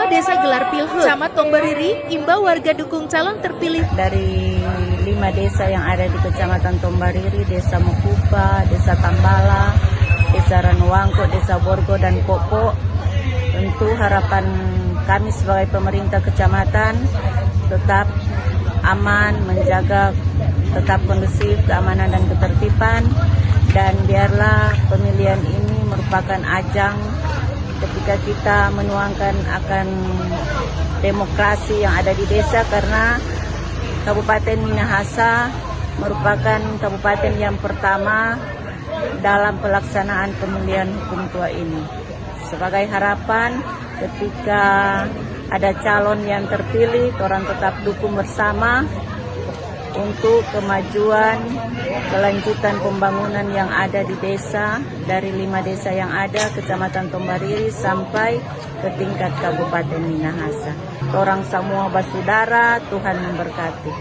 beberapa desa gelar pilhut. Camat Tombariri imbau warga dukung calon terpilih. Dari 5 desa yang ada di Kecamatan Tombariri, Desa Mukupa, Desa Tambala, Desa Ranuangko, Desa Borgo, dan Popo. Tentu harapan kami sebagai pemerintah kecamatan tetap aman, menjaga tetap kondusif, keamanan dan ketertiban, dan biarlah pemilihan ini merupakan ajang ketika kita menuangkan akan demokrasi yang ada di desa, karena Kabupaten Minahasa merupakan kabupaten yang pertama dalam pelaksanaan pemilihan hukum tua ini. Sebagai harapan ketika ada calon yang terpilih, orang tetap dukung bersama untuk kemajuan kelanjutan pembangunan yang ada di desa, dari 5 desa yang ada Kecamatan Tombariri sampai ke tingkat Kabupaten Minahasa. Orang semua bersaudara, Tuhan memberkati.